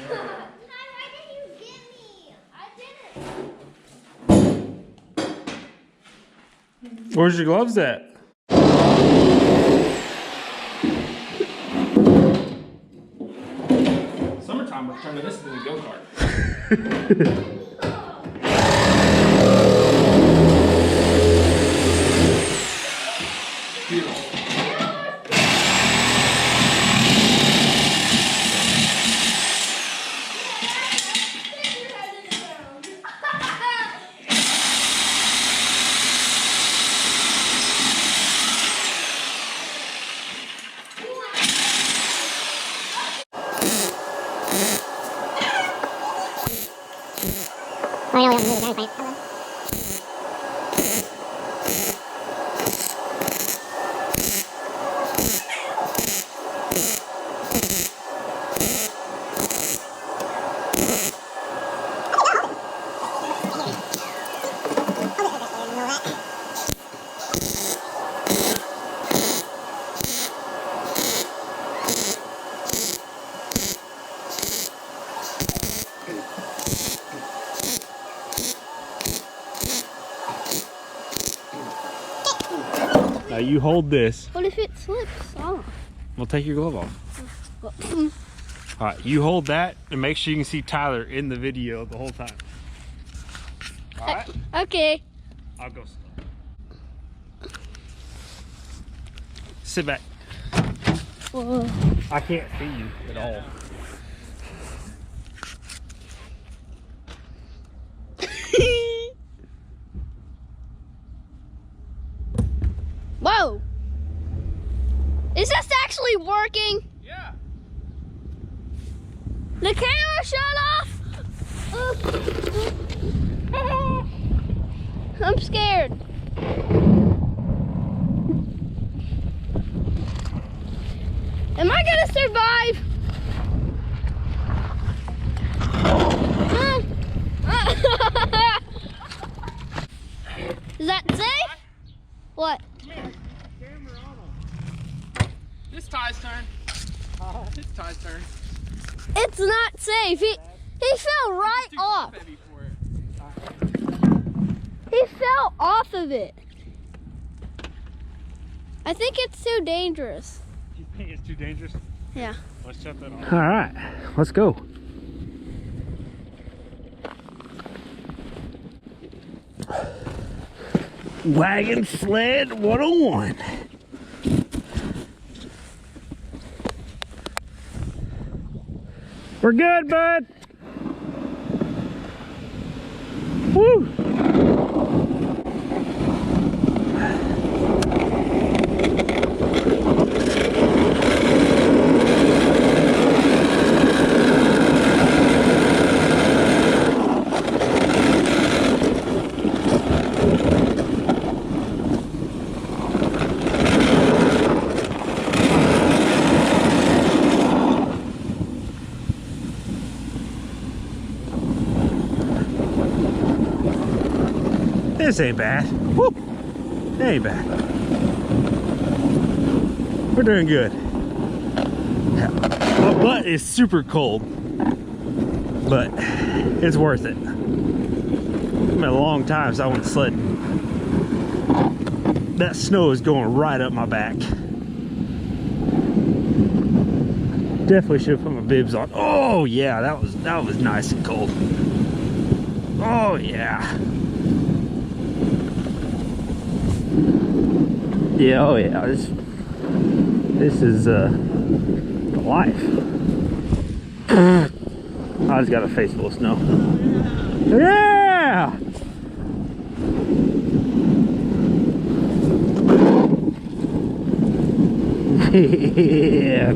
Why did you get me? I didn't. Where's your gloves at? Summertime, we're turning this into a go-kart. Beautiful. Now you hold this. What if it slips off? We'll take your glove off. All right, you hold that and make sure you can see Tyler in the video the whole time. All right? Okay. I'll go slow. Sit back. Whoa. I can't see you at all. Whoa! Is this actually working? Yeah. The camera shut off! I'm scared. Am I gonna survive? Is that safe? What? Camera on. It's Ty's turn. It's Ty's turn. It's not safe. He fell right off. Heavy for it. He fell off of it. I think it's too dangerous. You think it's too dangerous? Yeah. Let's shut that off. All right, let's go. Wagon Sled 101. We're good, bud. Woo! This ain't bad. Woo! It ain't bad. We're doing good. My butt is super cold, but it's worth it. It's been a long time since I went sledding. That snow is going right up my back. Definitely should have put my bibs on. Oh yeah, that was nice and cold. Oh yeah. Yeah, oh yeah, this is the life. I just got a face full of snow. Yeah! Yeah.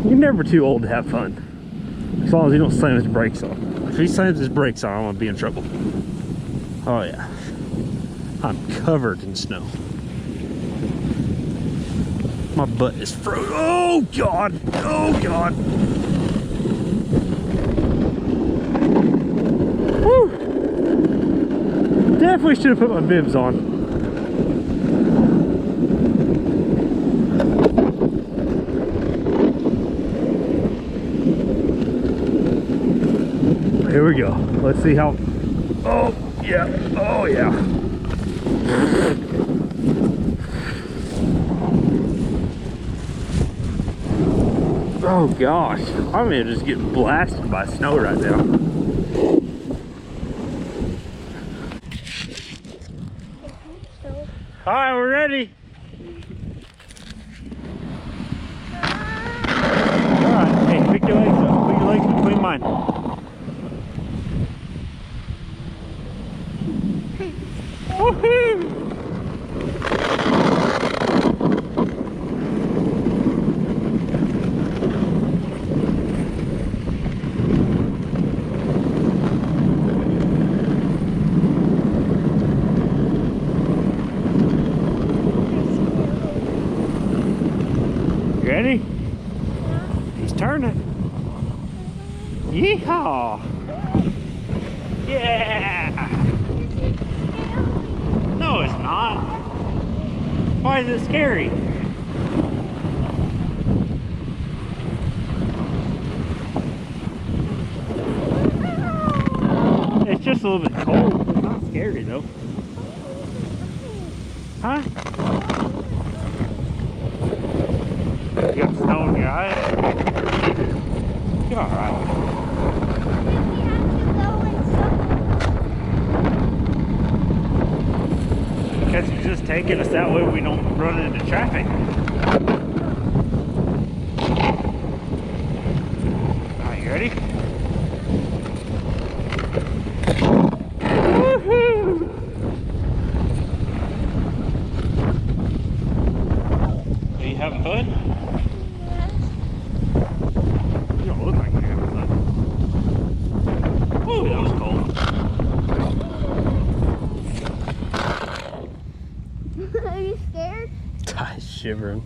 You're never too old to have fun. As long as he don't slam his brakes on. If he slams his brakes on, I'm gonna be in trouble. Oh yeah, I'm covered in snow. My butt is frozen. Oh God, oh God. Woo. Definitely should have put my bibs on. Here we go. Let's see how. Oh yeah. Oh yeah. Oh gosh, I'm gonna just get blasted by snow right now. All right, we're ready. All right, hey, pick your legs up. Put your legs between mine. Woohoo! Ready? He's turning. Yeehaw! Yeah! No, it's not. Why is it scary? It's just a little bit cold. It's not scary though. Huh? You got snow in your eyes? You're alright. Because you're just taking us that way we don't run into traffic. Alright, you ready? Woohoo! Are you having fun? You don't look like you're having fun. Ooh, that was cold. Are you scared? I'm shivering.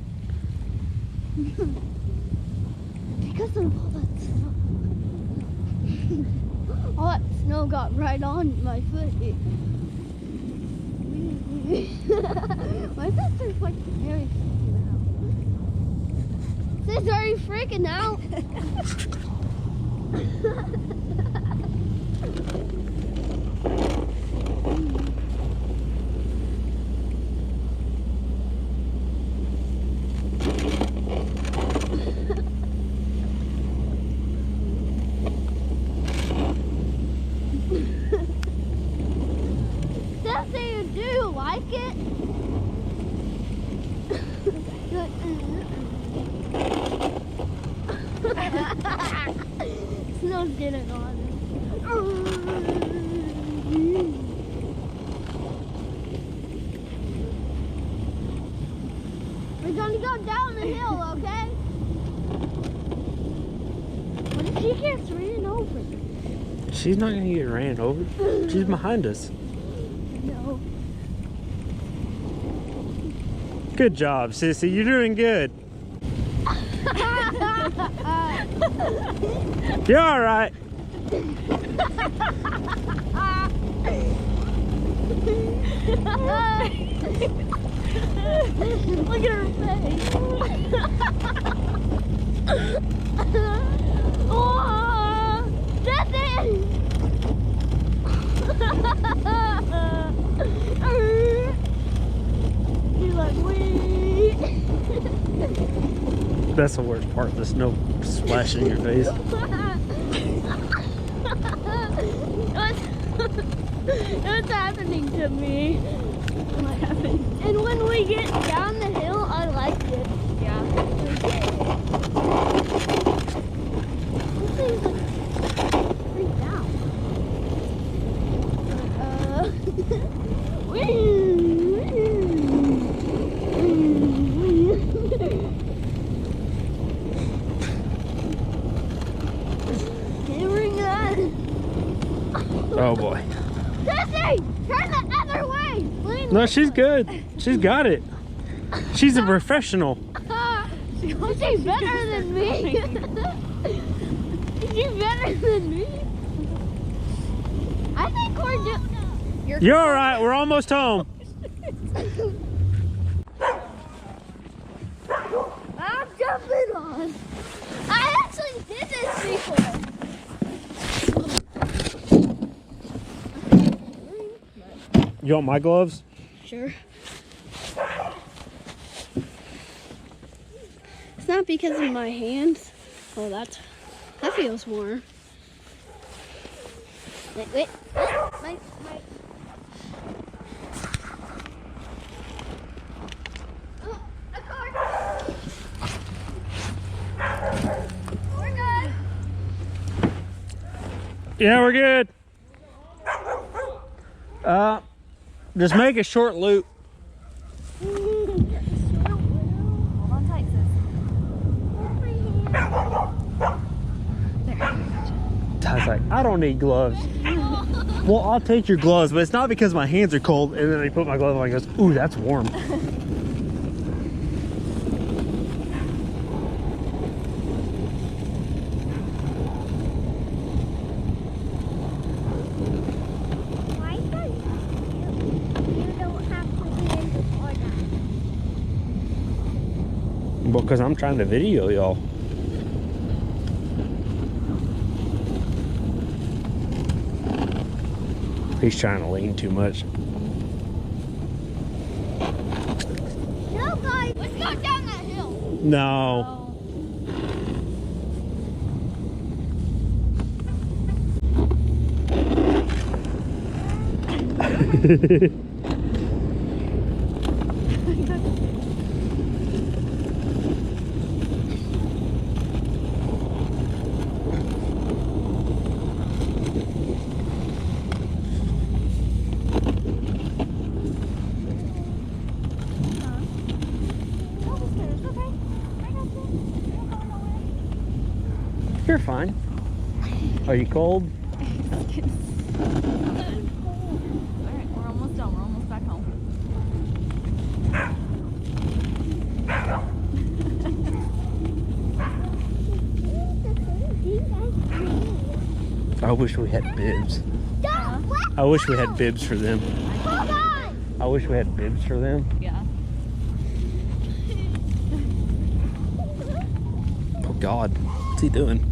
Because of all that snow. All that snow got right on my foot. My sister's like very freaking out. Sis, are you freaking out? Sissy, do you like it? Snow's getting on it. We're gonna go down the hill, okay? What if she gets ran over? She's not gonna get ran over. She's behind us. No. Good job, sissy. You're doing good. You're all right. Look at her face. Oh, that's it. She's like, wee. That's the worst part, the snow splashing in your face. What's happening to me? What happened? And when we get down the hill, I like it. Yeah. This thing's like freaked out. Can you bring that? Oh boy. Sissy, turn the other way. Lean No, she's good. She's got it. She's a professional. She's better than me. She's better than me. I think we're doing. You're all right. We're almost home. I'm jumping on. I actually did this before. You want my gloves? Sure. It's not because of my hands. Oh, that feels warm. Wait. My. Oh, a car. We're good. Yeah, we're good. Just make a short loop. Hold on tight, sis. Ty's like, I don't need gloves. Well, I'll take your gloves, but it's not because my hands are cold. And then he put my glove on and goes, ooh, that's warm. Why don't you don't have to be in the corner? Because I'm trying to video y'all. He's trying to lean too much. No, guys, let's go down that hill. No. You're fine. Are you cold? Alright, we're almost done. We're almost back home. I wish we had bibs. I wish we had bibs for them. Hold on. I wish we had bibs for them. Yeah. Oh God, what's he doing?